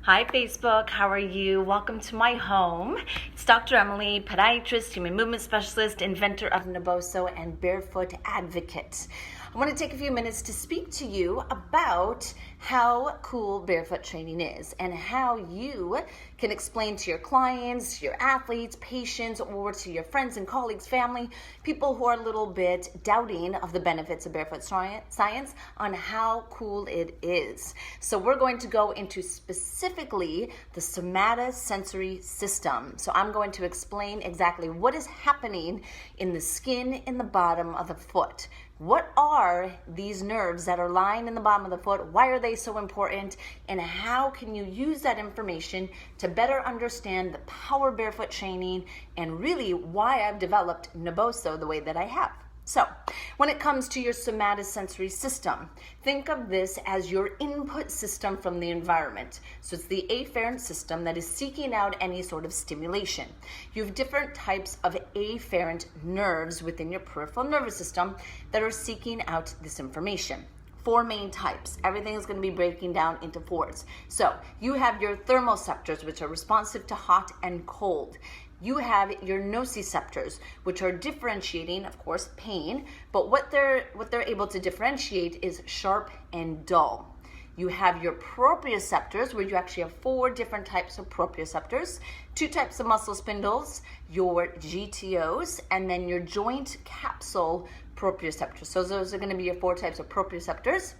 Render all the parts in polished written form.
Hi Facebook, how are you? Welcome to my home. It's Dr. Emily, podiatrist, human movement specialist, inventor of Naboso, and barefoot advocate. I want to take a few minutes to speak to you about how cool barefoot training is and how you can explain to your clients, your athletes, patients, or to your friends and colleagues, family, people who are a little bit doubting of the benefits of barefoot science on how cool it is. So we're going to go into specifically the somatosensory system. So I'm going to explain exactly what is happening in the skin in the bottom of the foot. What are these nerves that are lying in the bottom of the foot? Why are they so important? And how can you use that information to better understand the power of barefoot training and really why I've developed Naboso the way that I have? So, when it comes to your somatosensory system, think of this as your input system from the environment. So it's the afferent system that is seeking out any sort of stimulation. You have different types of afferent nerves within your peripheral nervous system that are seeking out this information. 4 main types. Everything is going to be breaking down into 4s. So you have your thermoceptors, which are responsive to hot and cold. You have your nociceptors, which are differentiating, of course, pain, but what they're able to differentiate is sharp and dull. You have your proprioceptors, where you actually have 4 different types of proprioceptors, 2 types of muscle spindles, your GTOs, and then your joint capsule proprioceptors. So those are going to be your 4 types of proprioceptors.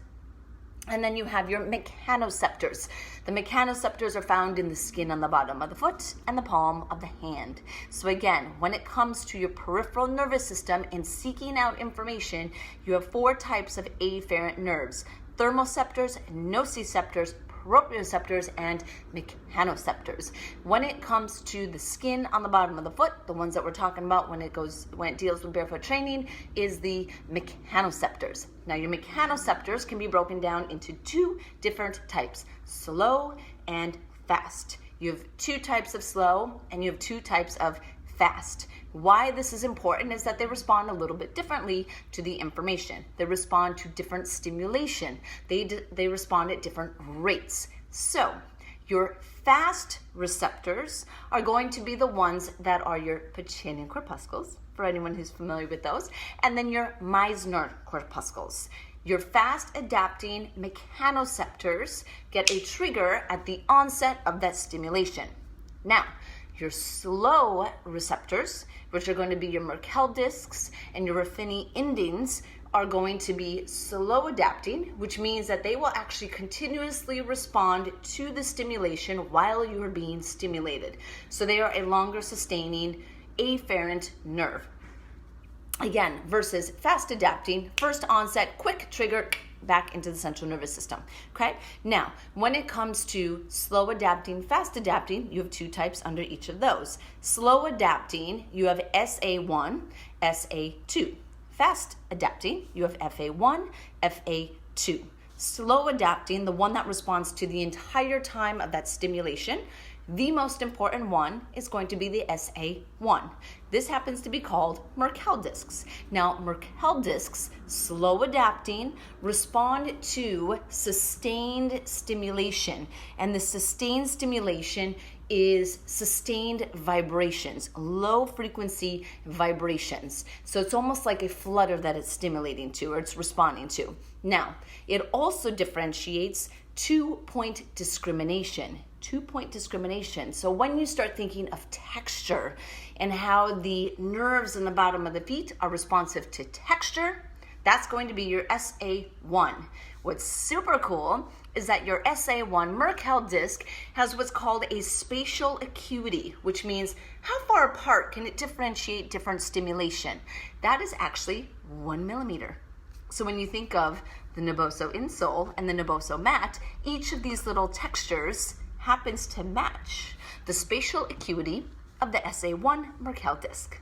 And then you have your mechanoceptors. The mechanoceptors are found in the skin on the bottom of the foot and the palm of the hand. So again, when it comes to your peripheral nervous system and seeking out information, you have 4 types of afferent nerves: thermoceptors, nociceptors, proprioceptors, and mechanoceptors. When it comes to the skin on the bottom of the foot, the ones that we're talking about when it deals with barefoot training is the mechanoceptors. Now your mechanoceptors can be broken down into 2 different types: slow and fast. You have 2 types of slow and you have 2 types of fast. Why this is important is that they respond a little bit differently to the information. They respond to different stimulation. They respond at different rates. So your fast receptors are going to be the ones that are your Pacinian corpuscles, for anyone who's familiar with those, and then your Meissner corpuscles. Your fast adapting mechanoceptors get a trigger at the onset of that stimulation. Now, your slow receptors, which are going to be your Merkel discs and your Ruffini endings, are going to be slow adapting, which means that they will actually continuously respond to the stimulation while you are being stimulated. So they are a longer sustaining afferent nerve. Again, versus fast adapting, first onset, quick trigger, back into the central nervous system. Okay? Now, when it comes to slow adapting, fast adapting, you have 2 types under each of those. Slow adapting, you have SA1, SA2. Fast adapting, you have FA1, FA2. Slow adapting, the one that responds to the entire time of that stimulation, the most important one is going to be the SA1. This happens to be called Merkel discs. Now, Merkel discs, slow adapting, respond to sustained stimulation. And the sustained stimulation is sustained vibrations, low frequency vibrations. So it's almost like a flutter that it's stimulating to, or it's responding to. Now, it also differentiates 2-point discrimination. 2-point discrimination. So when you start thinking of texture and how the nerves in the bottom of the feet are responsive to texture, that's going to be your SA1. What's super cool is that your SA1 Merkel disc has what's called a spatial acuity, which means how far apart can it differentiate different stimulation? That is actually 1 millimeter. So when you think of the Naboso insole and the Naboso mat, each of these little textures happens to match the spatial acuity of the SA1 Merkel disc.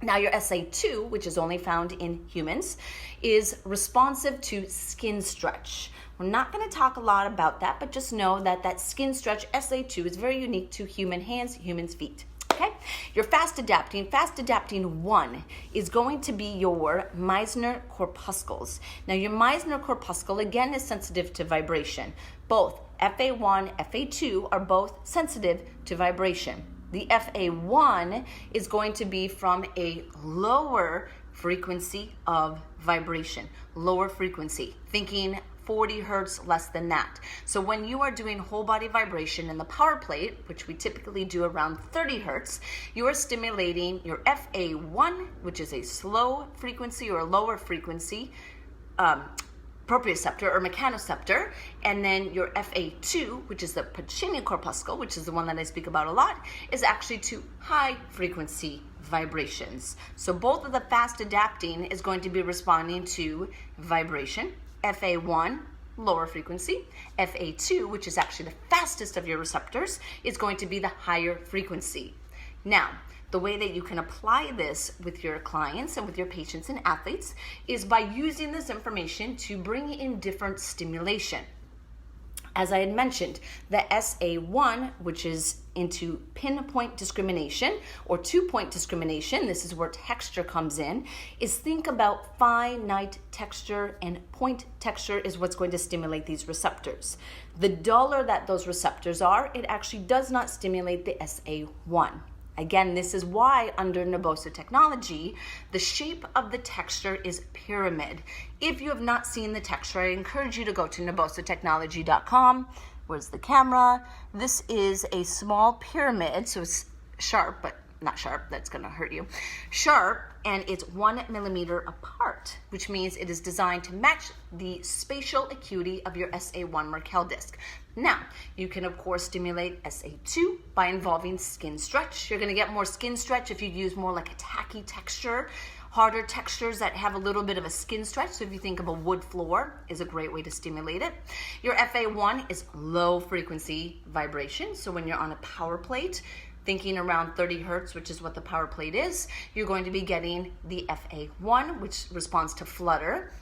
Now your SA2, which is only found in humans, is responsive to skin stretch. We're not going to talk a lot about that, but just know that that skin stretch SA2 is very unique to human hands, humans' feet. Okay? Your fast adapting 1 is going to be your Meissner corpuscles. Now your Meissner corpuscle again is sensitive to vibration. Both FA1, FA2 are both sensitive to vibration. The FA1 is going to be from a lower frequency of vibration, lower frequency, thinking 40 hertz, less than that. So when you are doing whole body vibration in the power plate, which we typically do around 30 hertz, you are stimulating your FA1, which is a slow frequency or a lower frequency proprioceptor or mechanoceptor, and then your FA2, which is the Pacini corpuscle, which is the one that I speak about a lot, is actually to high frequency vibrations. So both of the fast adapting is going to be responding to vibration. FA1, lower frequency. FA2, which is actually the fastest of your receptors, is going to be the higher frequency. Now, the way that you can apply this with your clients and with your patients and athletes is by using this information to bring in different stimulation. As I had mentioned, the SA1, which is into pinpoint discrimination or 2-point discrimination, this is where texture comes in, is think about finite texture, and point texture is what's going to stimulate these receptors. The duller that those receptors are, it actually does not stimulate the SA1. Again, this is why under Naboso technology, the shape of the texture is pyramid. If you have not seen the texture, I encourage you to go to nabosotechnology.com. Where's the camera? This is a small pyramid, so it's sharp, but not sharp, that's gonna hurt you. Sharp, and it's 1 millimeter apart, which means it is designed to match the spatial acuity of your SA1 Merkel disc. Now, you can of course stimulate SA2 by involving skin stretch. You're gonna get more skin stretch if you use more like a tacky texture. Harder textures that have a little bit of a skin stretch, so if you think of a wood floor, is a great way to stimulate it. Your FA1 is low frequency vibration, so when you're on a power plate, thinking around 30 hertz, which is what the power plate is, you're going to be getting the FA1, which responds to flutter.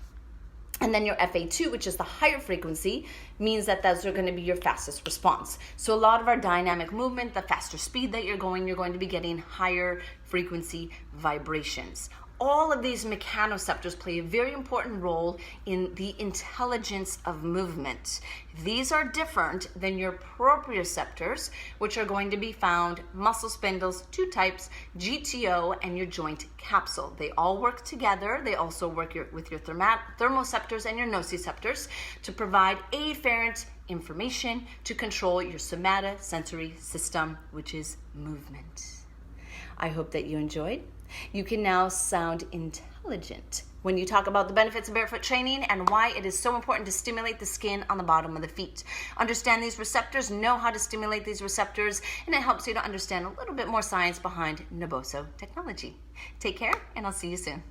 And then your FA2, which is the higher frequency, means that those are going to be your fastest response. So a lot of our dynamic movement, the faster speed that you're going to be getting higher frequency vibrations. All of these mechanoceptors play a very important role in the intelligence of movement. These are different than your proprioceptors, which are going to be found muscle spindles, 2 types, GTO and your joint capsule. They all work together. They also work with your thermoceptors and your nociceptors to provide afferent information to control your somatosensory system, which is movement. I hope that you enjoyed. You can now sound intelligent when you talk about the benefits of barefoot training and why it is so important to stimulate the skin on the bottom of the feet. Understand these receptors, know how to stimulate these receptors, and it helps you to understand a little bit more science behind Naboso technology. Take care, and I'll see you soon.